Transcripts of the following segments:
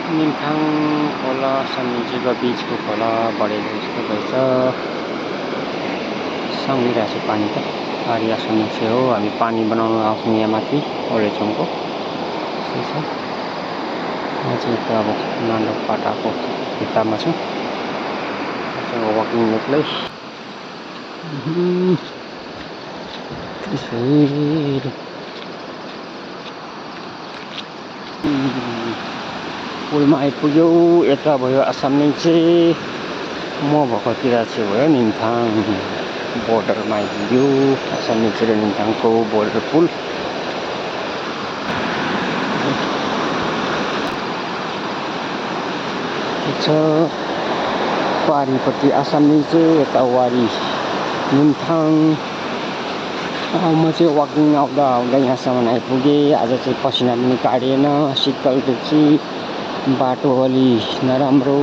निमथाङ खोला समिजिको बिचको खोला बढेको जस्तो रहेछ। सँगिरहेको छ पानी त। आर्या समिति हो, हामी पानी बनाउनु आउँछौँ यहाँ माथि ओरेचोङको। म चाहिँ त अब नान्डोपाटाको भित्तामा छु। वकिङ एक्लै। पुलमा आइपुग्यो। यता भयो आसामलिङचे, म भएकोतिर चाहिँ भयो निमथाङ बोर्डरमा आइपुग्यो। आसामलिङचे र निमथाङको बोर्डर पुल। पारिपट्टि आसामलिङचे, यता वारी निमथाङ। म चाहिँ वकिङ आउँदा यहाँसम्म आइपुगेँ। आज चाहिँ पसिना पनि काटेन, शीतल बेसी, बाटो अलि नराम्रो,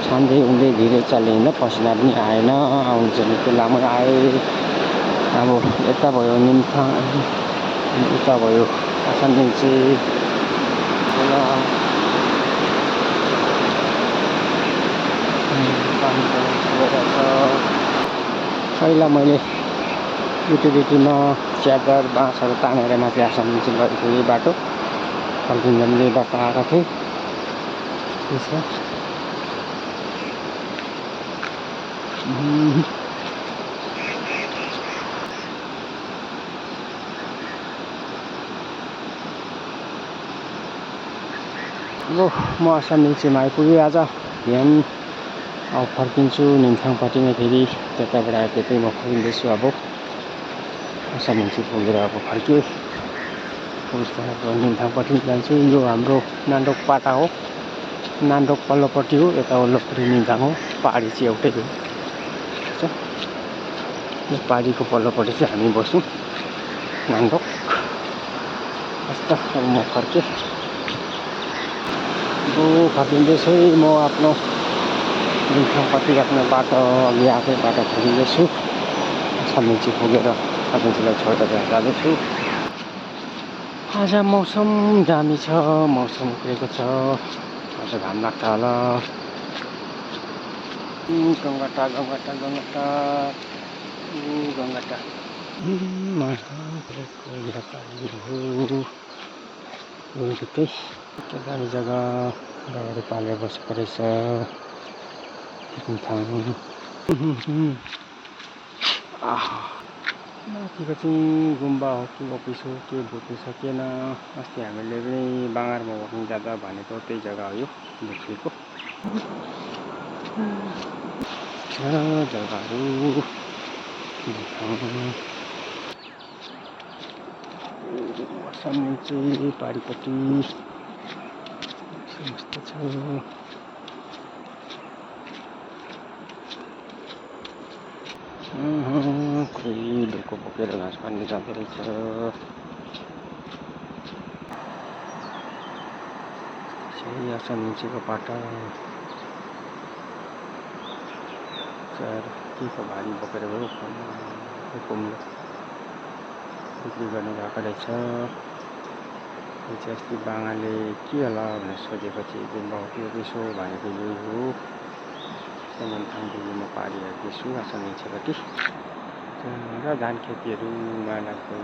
छान्दै उन्दै धेरै चल्ने होइन, पसिना पनि आएन। आउनु चाहिँ निकै लामो आए। अब यता भयो निमथाङ, उता भयो आसामलिङचे खोला। पहिला मैले युटिलिटीमा च्यादर बाँसहरू तानेर माथि आसामलिङचे लगेको थिएँ। बाटो फल्किँदै बाटो आएको थिएँ। म आसामलिङचेमा आइपुगेँ आज बिहान। अब फर्किन्छु निमथाङपट्टि नै फेरि, त्यताबाट आएर त्यतै म फर्किँदैछु। अब आसामलिङचे पुगेर अब फर्किएँ। अब निमथाङपट्टि जान्छु। यो हाम्रो नान्डोपाटा हो, नान्डोक पल्लोपट्टि हो, यता वल्लोपट्टि निमथाङ हो। पहाडी चाहिँ एउटै हो। यो पहाडीको पल्लोपट्टि चाहिँ हामी बस्छौँ, नान्डोक। अब म फर्केँ। फर्किँदैछु म आफ्नो निमथाङपट्टि आफ्नो बाटो अघि आफै बाटो फर्किँदैछु। आसामलिङचे पुगेर आसामलिङचेलाई छोडेर जाँदैछु। आज मौसम दामी छ, मौसम उक्रेको छ। आज घाम लाग्छ होला। गङ्गटा गङ्गटा गङ्गटा गङ्गटा निकै दामी जग्गा। गाडी पालेर बसेको रहेछ निमथाङ। माथिको चाहिँ गुम्बा हो कि अफिस हो के बुझ्नु सकिएन। अस्ति हामीले पनि बाँगारमा वकिङ जाँदा भनेको त्यही जग्गा हो यो बुझेको। जग्गाहरू आसामलिङचे पारिपट्टि मस्त छ। खोइ ढुक्क बोकेर घाँस पानी जाँदो रहेछ। आसामलिङचेको बाटो के को भारी बोकेर गयो, कुम्लो बिक्री गर्नु गएको रहेछ। यो चाहिँ अस्ति बाँगाले के होला भनेर सोधेपछि गुम्बा हो कि अफिस हो भनेको यही हो। निमथाङदेखि म पारी हेर्दैछु आसामलिङचेपट्टि र धान खेतीहरू मालाको।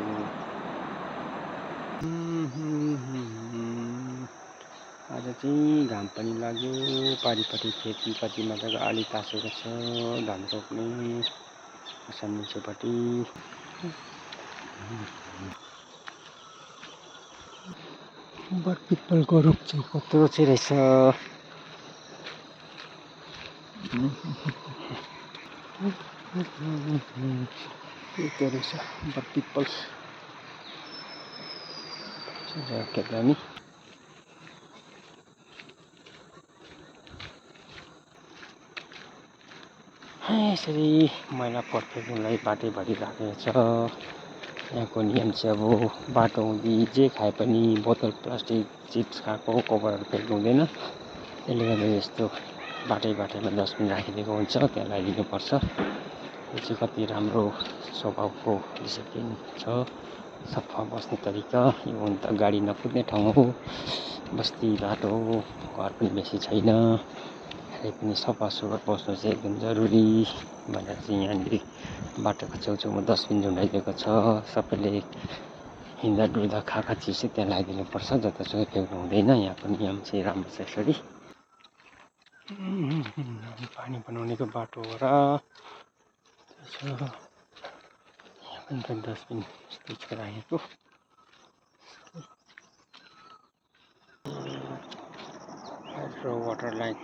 आज चाहिँ घाम पनि लाग्यो। पारिपट्टि खेतीपाती मजाको आली तासेको छ, धान रोप्ने आसामलिङचेपट्टि। बरपिपलको रुख चाहिँ कत्रो चाहिँ रहेछ। यस्तो रहेछ बरपिपल, के दामी। यसरी मैला पर्थेकोलाई बाटैभरि राखेको छ। यहाँको नियम चाहिँ अब बाटो हुँदी जे खाए पनि बोतल प्लास्टिक चिप्स खाएको कभरहरू फ्याँक्नु हुँदैन। त्यसले गर्दा यस्तो बाटैमा डस्टबिन राखिदिएको हुन्छ, त्यहाँ लगाइदिनुपर्छ। यो चाहिँ कति राम्रो स्वभावको डिसिप्लिन छ, सफा बस्ने तरिका। यो हुन त गाडी नकुद्ने ठाउँ हो, बस्ती बाटो हो, घर पनि बेसी छैन, त्यही पनि सफा सुग्घर बस्नु चाहिँ एकदम जरुरी भनेर चाहिँ यहाँनिर बाटोको छेउछेउमा डस्टबिन झुन्डाइदिएको छ। सबैले हिँड्दा डुल्दा खाएका चिज चाहिँ त्यहाँ लगाइदिनु पर्छ, जतासुकै फ्याँक्नु हुँदैन। यहाँको नियम चाहिँ राम्रो छ यसरी। पानी बनाउनेको बाटो हो र यहाँ पनि त डस्टबिन यस्तै छ राखेको। हाइड्रो वाटर लाइन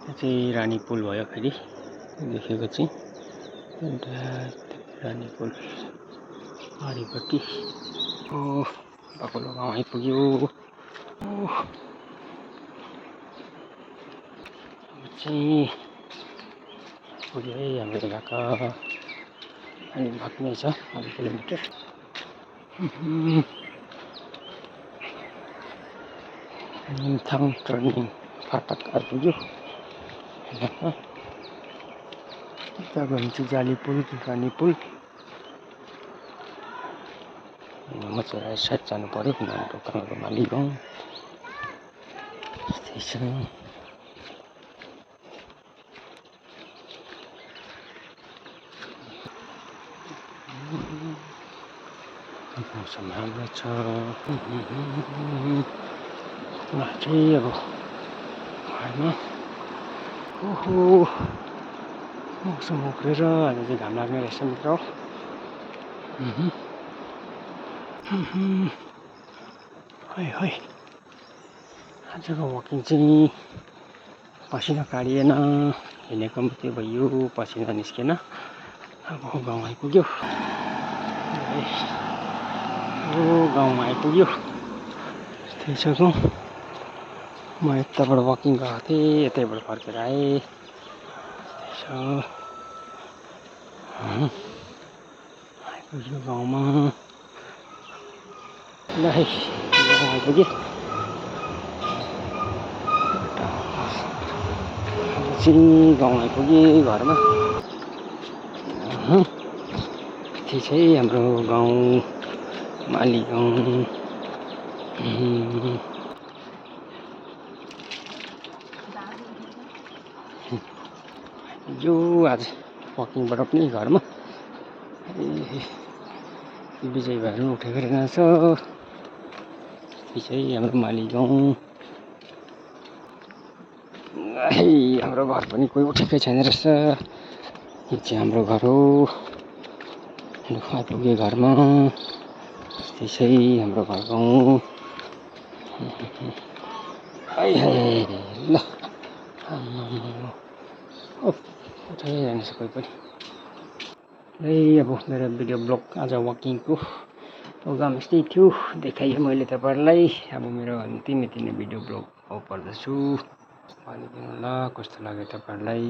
त्यो चाहिँ रानी पुल भयो। फेरि देखेको चाहिँ रानी पुल आरिपट्टि। बाक्लो गाउँ आइपुग्यो। चाहिँ पुग्यो है हाम्रो इलाका। अलि बाँकी छ, आधा किलोमिटर। निमथाङ टर्निङ फाटक आइपुग्यो। यता गयो भने चाहिँ जाली पुल, रानी पुल। म चाहिँ राइट साइड जानु पर्यो, किनभने दोकानको मालिक गाउँ त्यस्तै छ। मौसम राम्रो छ। चाहिँ अब घरमा मौसम उक्रेर आज चाहिँ घाम लाग्ने रहेछ मित्र। है आजको वकिङ चाहिँ पसिना काडिएन, हिँडेको मात्रै भयो, पसिना निस्केन। अब गाउँ आइपुग्यो। गाउँमा आइपुग्यो। त्यस्तै छ गाउँ। म यताबाट वकिङ गएको थिएँ, यतैबाट फर्केर आएँ। आइपुग्यो गाउँमा। ल है गाउँ आइपुग्यो। चाहिँ गाउँ आइपुगेँ घरमा। यति चाहिँ हाम्रो गाउँ माली गाउँ। यो आज वकिङबाट पनि घरमा विजय भाइहरू उठेको रहेछ। यति चाहिँ हाम्रो माली गाउँ। हाम्रो घर पनि कोही उठेकै छैन रहेछ। यो चाहिँ हाम्रो घर हो। आइपुगे घरमा। यस्तै चाहिँ हाम्रो घर गाउँ। ल उठाइरहेको छ कोही पनि। अब मेरो भिडियो ब्लग आज वकिङको प्रोग्राम यस्तै थियो, देखाएँ मैले तपाईँहरूलाई। अब मेरो अन्तिम भिडियो ब्लग पर्दछु। भनिदिनु होला कस्तो लाग्यो तपाईँहरूलाई।